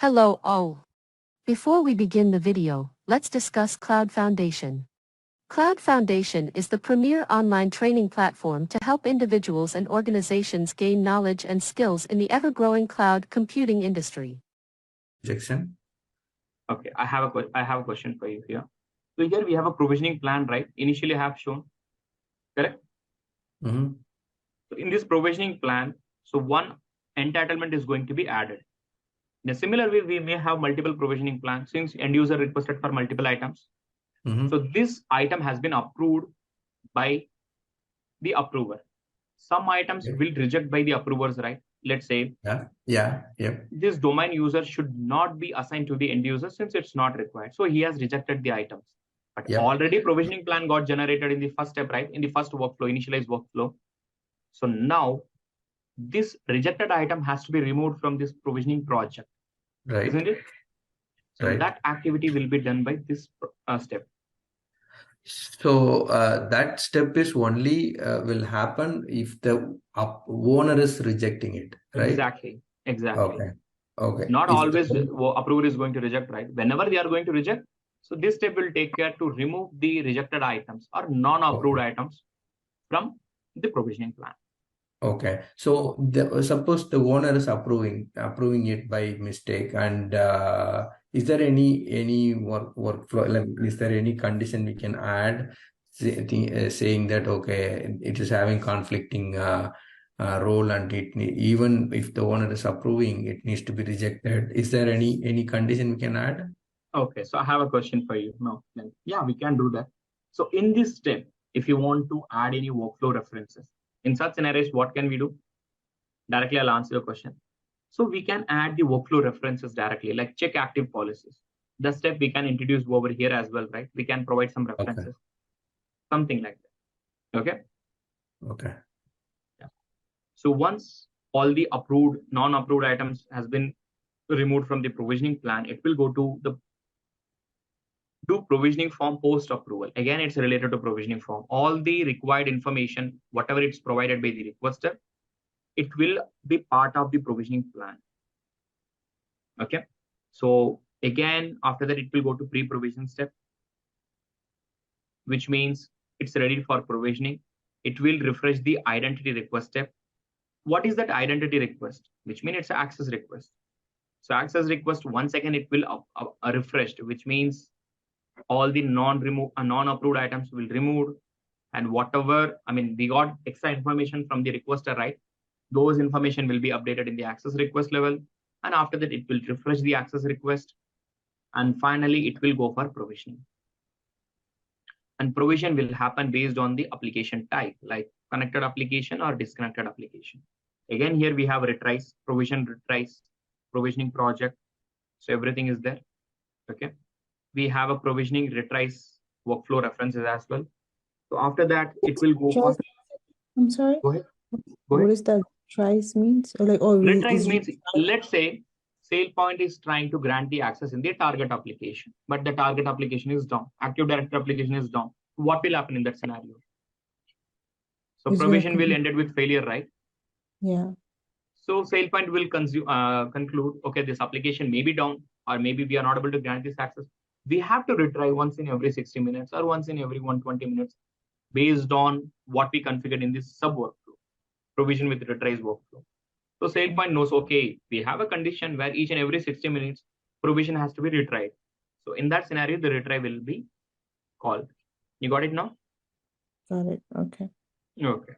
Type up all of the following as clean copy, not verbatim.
Hello all. Before we begin the video, let's discuss CloudFoundation. CloudFoundation is the premier online training platform to help individuals and organizations gain knowledge and skills in the ever-growing cloud computing industry. Jackson? Okay, I have a question for you here. So here we have a provisioning plan, right? Initially I have shown, correct? Mm-hmm. So in this provisioning plan, so one entitlement is going to be added. In a similar way, we may have multiple provisioning plans since end user requested for multiple items. Mm-hmm. So this item has been approved by the approver. Some items will reject by the approvers, right? Let's say this domain user should not be assigned to the end user since it's not required. So he has rejected the items. But already provisioning plan got generated in the first step, right? In the first workflow, initialized workflow. So now this rejected item has to be removed from this provisioning project, Right. isn't it? So that activity will be done by this step. So that step is only will happen if the owner is rejecting it, right? Exactly. Okay. Not always approver is going to reject, right? Whenever they are going to reject, so this step will take care to remove the rejected items or non-approved items from the provisioning plan. Okay. So suppose the owner is approving it by mistake, and is there any workflow? Like, is there any condition we can add saying that okay, it is having conflicting role, and even if the owner is approving, it needs to be rejected. Is there any condition we can add? Okay, so I have a question for you now. Yeah, we can do that. So in this step, if you want to add any workflow references, in such scenarios, what can we do? Directly, I'll answer your question. So we can add the workflow references directly, like check active policies. The step we can introduce over here as well, right? We can provide some references, something like that. Okay. Yeah. So once all the approved, non-approved items has been removed from the provisioning plan, it will go to the provisioning form post approval. Again, it's related to provisioning form. All the required information, whatever it's provided by the requester, it will be part of the provisioning plan. Okay. So again, after that, it will go to pre-provision step, which means it's ready for provisioning. It will refresh the identity request step. What is that identity request? Which means it's an access request. So access request, 1 second, it will refreshed, which means all the non-approved items will removed, and whatever, we got extra information from the requester, right? Those information will be updated in the access request level, and after that it will refresh the access request, and finally it will go for provisioning. And provision will happen based on the application type, like connected application or disconnected application. Again, here we have retries, provisioning project. So everything is there. Okay. We have a provisioning retries workflow references as well. So after that, it will go for. I'm sorry. Go ahead. What is that retries means? Retries means, let's say Sailpoint is trying to grant the access in the target application, but the target application is down. Active Directory application is down. What will happen in that scenario? So provision will end with failure, right? Yeah. So Sailpoint will conclude, okay, this application may be down, or maybe we are not able to grant this access. We have to retry once in every 60 minutes or once in every 120 minutes based on what we configured in this sub workflow, provision with retries workflow. So Sailpoint knows, okay, we have a condition where each and every 60 minutes provision has to be retried. So in that scenario, the retry will be called. You got it now? Got it. Okay. Okay.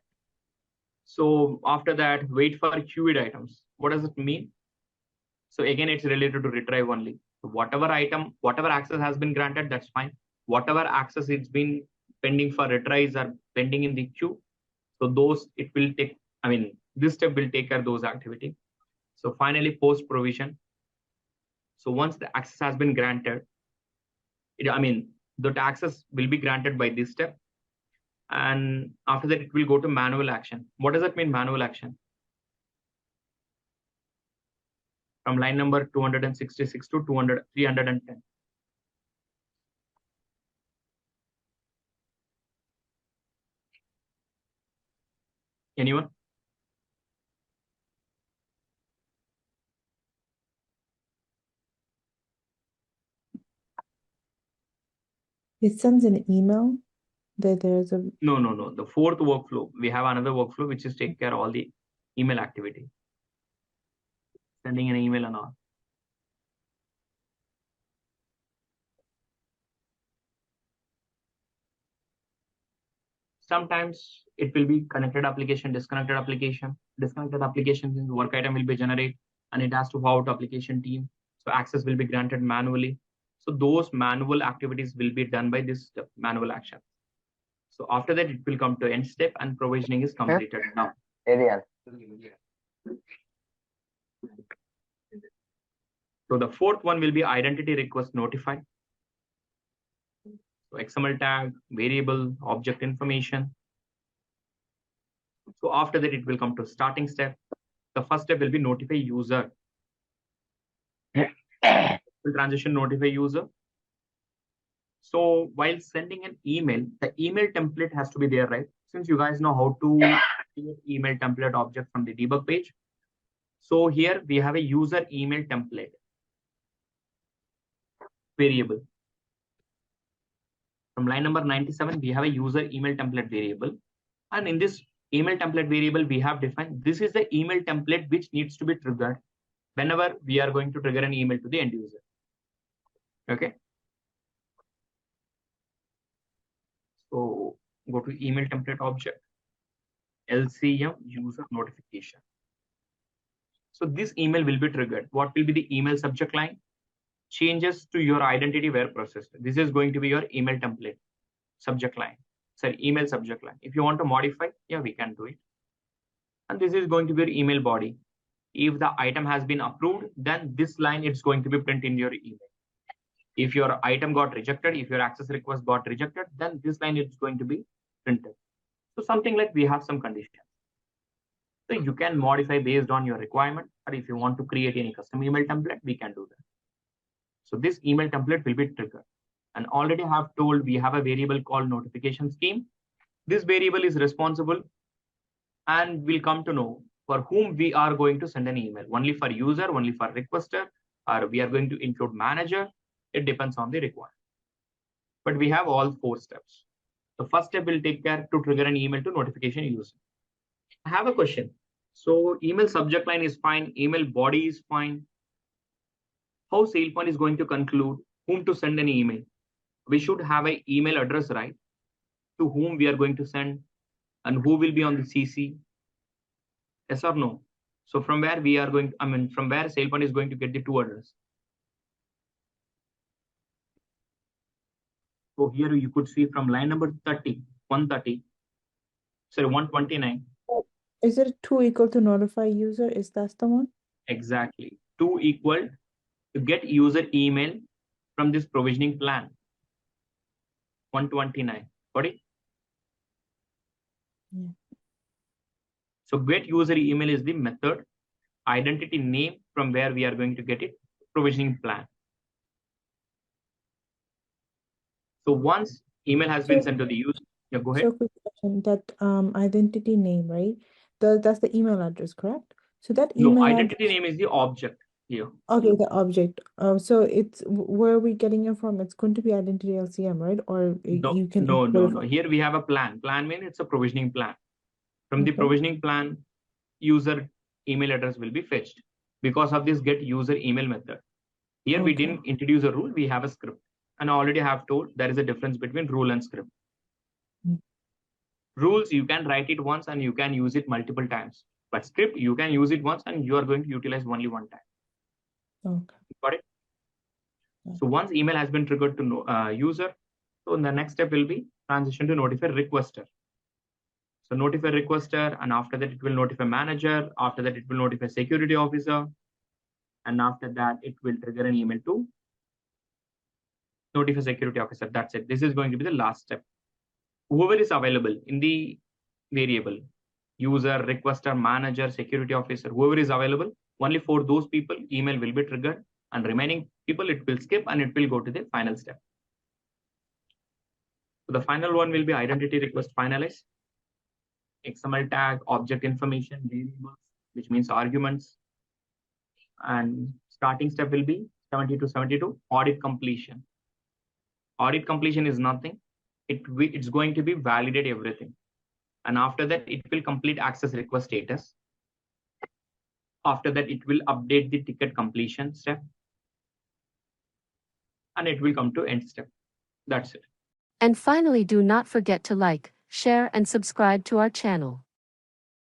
So after that, wait for queued items. What does it mean? So again, it's related to retrieve only. So whatever item, whatever access has been granted, that's fine. Whatever access it's been pending for retries are pending in the queue. So those, it will take, this step will take care of those activity. So finally, post provision. So once the access has been granted, the access will be granted by this step. And after that, it will go to manual action. What does that mean, manual action? From line number 266 to 310. Anyone? It sends an email that there's a. No. The fourth workflow, we have another workflow which is take care of all the email activity. Sending an email and all. Sometimes it will be connected application, disconnected application. Disconnected application means work item will be generated and it has to forward to application team. So access will be granted manually. So those manual activities will be done by this manual action. So after that, it will come to end step and provisioning is completed now. So the fourth one will be identity request notify. So XML tag, variable, object information. So after that, it will come to starting step. The first step will be notify user. Will transition notify user. So while sending an email, the email template has to be there, right? Since you guys know how to create email template object from the debug page. So here we have a user email template variable. From line number 97, we have a user email template variable. And in this email template variable, we have defined this is the email template which needs to be triggered whenever we are going to trigger an email to the end user. Okay. So go to email template object, LCM user notification. So this email will be triggered. What will be the email subject line? Changes to your identity were processed. This is going to be your email template subject line. Sorry, email subject line. If you want to modify, yeah, we can do it. And this is going to be your email body. If the item has been approved, then this line it's going to be printed in your email. If your item got rejected, if your access request got rejected, then this line is going to be printed. So something like we have some conditions. So you can modify based on your requirement, or if you want to create any custom email template, we can do that. So this email template will be triggered. And already have told we have a variable called notification scheme. This variable is responsible and we'll come to know for whom we are going to send an email. Only for user, only for requester, or we are going to include manager. It depends on the requirement. But we have all 4 steps. The first step will take care to trigger an email to notification user. I have a question. So email subject line is fine. Email body is fine. How Sailpoint is going to conclude whom to send an email? We should have an email address, right? To whom we are going to send and who will be on the CC. Yes or no? So from where we are going, from where Sailpoint is going to get the 2 address. So here you could see from line number 129. Is it 2 equal to notify user? Is that the one? Exactly. 2 equal to get user email from this provisioning plan. 129. Got it? Yeah. So get user email is the method. Identity name from where we are going to get it. Provisioning plan. So once email has been sent to the user, yeah, go ahead. So quick question, that identity name, right? That's the email address, correct? So that email No, identity name is the object here. Okay, the object. So it's where are we getting it from? It's going to be identity LCM, right? Or you can No. Here we have a plan. Plan means it's a provisioning plan. From the provisioning plan, user email address will be fetched. Because of this get user email method. Here we didn't introduce a rule, we have a script. And I already have told there is a difference between rule and script. Rules, you can write it once and you can use it multiple times. But script, you can use it once and you are going to utilize only one time. Okay. Got it? So once email has been triggered to user, so the next step will be transition to notify requester. So notify requester, and after that it will notify manager. After that it will notify security officer, and after that it will trigger an email to notify security officer. That's it. This is going to be the last step. Whoever is available in the variable, user, requester, manager, security officer, whoever is available, only for those people email will be triggered, and remaining people it will skip and it will go to the final step. So the final one will be identity request finalize. XML tag, object information, variables, which means arguments. And starting step will be 70 to 72, audit completion. Audit completion is nothing. It's going to be validate everything. And after that, it will complete access request status. After that, it will update the ticket completion step. And it will come to end step. That's it. And finally, do not forget to like, share and subscribe to our channel.